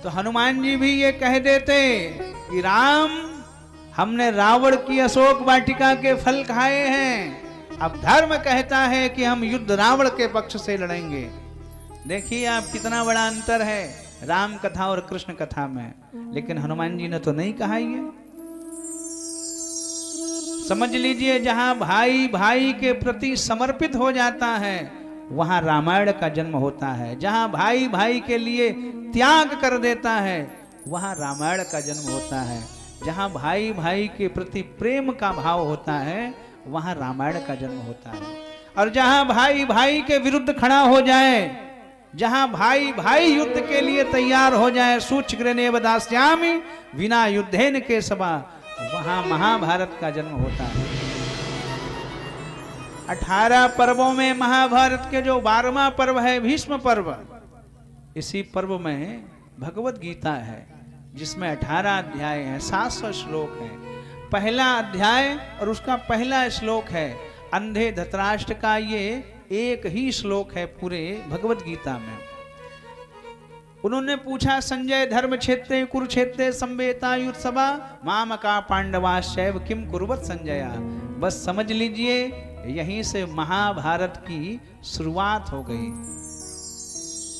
तो हनुमान जी भी ये कह देते कि राम, हमने रावण की अशोक वाटिका के फल खाए हैं, अब धर्म कहता है कि हम युद्ध रावण के पक्ष से लड़ेंगे। देखिए आप कितना बड़ा अंतर है राम कथा और कृष्ण कथा में। लेकिन हनुमान जी ने तो नहीं कहा ये। समझ लीजिए, जहां भाई भाई के प्रति समर्पित हो जाता है वहां रामायण का जन्म होता है। जहां भाई भाई के लिए त्याग कर देता है वहां रामायण का जन्म होता है। जहां भाई भाई के प्रति प्रेम का भाव होता है वहां रामायण का जन्म होता है। और जहां भाई भाई के विरुद्ध खड़ा हो जाए, जहां भाई भाई युद्ध के लिए तैयार हो जाए, सूच्यग्रनेव दास्यामि विना युद्धेन केशवा, वहां महाभारत का जन्म होता है। 18 पर्वों में महाभारत के जो 12वां पर्व है भीष्म पर्व, इसी पर्व में भगवत गीता है जिसमें 18 अध्याय हैं, 700 श्लोक हैं। पहला अध्याय और उसका पहला श्लोक है अंधे धृतराष्ट्र का, ये एक ही श्लोक है पूरे भगवत गीता में। उन्होंने पूछा, संजय धर्म क्षेत्रे कुरुक्षेत्रे संवेतायुत्सवा मामका पांडवाश्चैव किम कुर्वत संजया। बस समझ लीजिए यहीं से महाभारत की शुरुआत हो गई।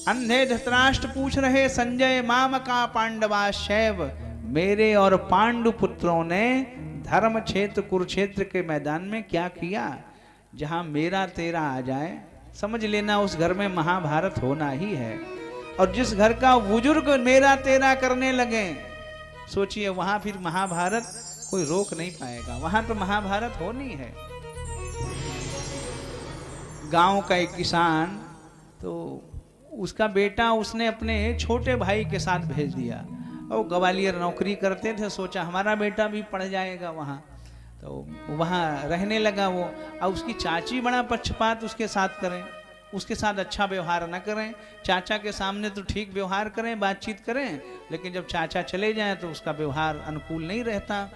अंधे धृतराष्ट्र पूछ रहे, संजय मामका पांडवाश्चैव, मेरे और पांडु पुत्रों ने धर्म क्षेत्र कुरुक्षेत्र के मैदान में क्या किया। जहां मेरा तेरा आ जाए समझ लेना उस घर में महाभारत होना ही है। और जिस घर का बुजुर्ग मेरा तेरा करने लगे, सोचिए वहां फिर महाभारत कोई रोक नहीं पाएगा, वहां तो महाभारत होनी है। गांव का एक किसान, तो उसका बेटा उसने अपने छोटे भाई के साथ भेज दिया। और ग्वालियर नौकरी करते थे, सोचा हमारा बेटा भी पढ़ जाएगा वहाँ, तो वहाँ रहने लगा वो। और उसकी चाची बड़ा पक्षपात उसके साथ करें, उसके साथ अच्छा व्यवहार न करें। चाचा के सामने तो ठीक व्यवहार करें, बातचीत करें, लेकिन जब चाचा चले जाएं तो उसका व्यवहार अनुकूल नहीं रहता।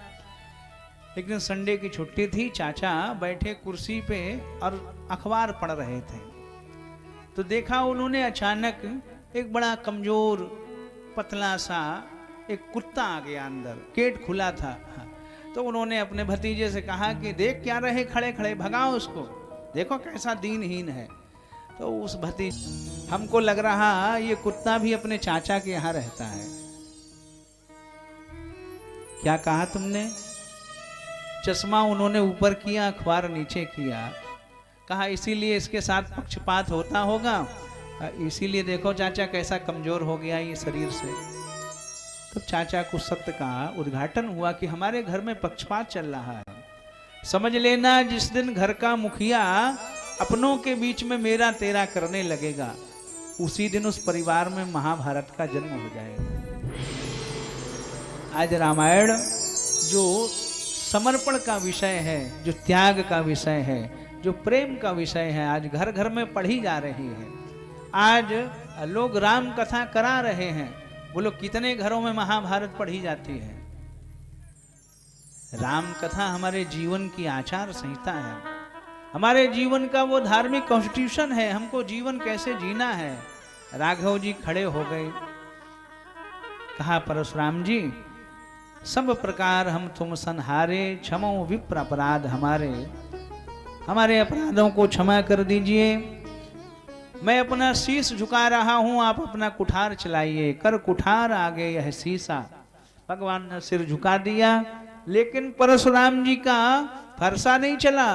एक दिन संडे की छुट्टी थी, चाचा बैठे कुर्सी पे और अखबार पढ़ रहे थे। तो देखा उन्होंने अचानक एक बड़ा कमजोर पतला सा एक कुत्ता आ गया अंदर, गेट खुला था। तो उन्होंने अपने भतीजे से कहा कि देख क्या रहे खड़े खड़े, भगाओ उसको, देखो कैसा दीनहीन है। तो उस भतीजे, हमको लग रहा ये कुत्ता भी अपने चाचा के यहाँ रहता है। क्या कहा तुमने? चश्मा उन्होंने ऊपर किया, अखबार नीचे किया। कहा इसीलिए इसके साथ पक्षपात होता होगा, इसीलिए देखो चाचा कैसा कमजोर हो गया ये शरीर से। तो चाचा को सत्य का उद्घाटन हुआ कि हमारे घर में पक्षपात चल रहा है। समझ लेना जिस दिन घर का मुखिया अपनों के बीच में मेरा तेरा करने लगेगा, उसी दिन उस परिवार में महाभारत का जन्म हो जाएगा। आज रामायण जो समर्पण का विषय है, जो त्याग का विषय है, जो प्रेम का विषय है, आज घर घर में पढ़ी जा रही है। आज लोग राम कथा करा रहे हैं। बोलो कितने घरों में महाभारत पढ़ी जाती है। राम कथा हमारे जीवन की आचार संहिता है, हमारे जीवन का वो धार्मिक कॉन्स्टिट्यूशन है, हमको जीवन कैसे जीना है। राघव जी खड़े हो गए, कहा परशुराम जी सब प्रकार हम तुम संहारे, क्षमो विप्र अपराध हमारे, हमारे अपराधों को क्षमा कर दीजिए। मैं अपना शीश झुका रहा हूं, आप अपना कुठार चलाइए। कर कुठार आगे यह शीशा, भगवान ने सिर झुका दिया। लेकिन परशुराम जी का फरसा नहीं चला।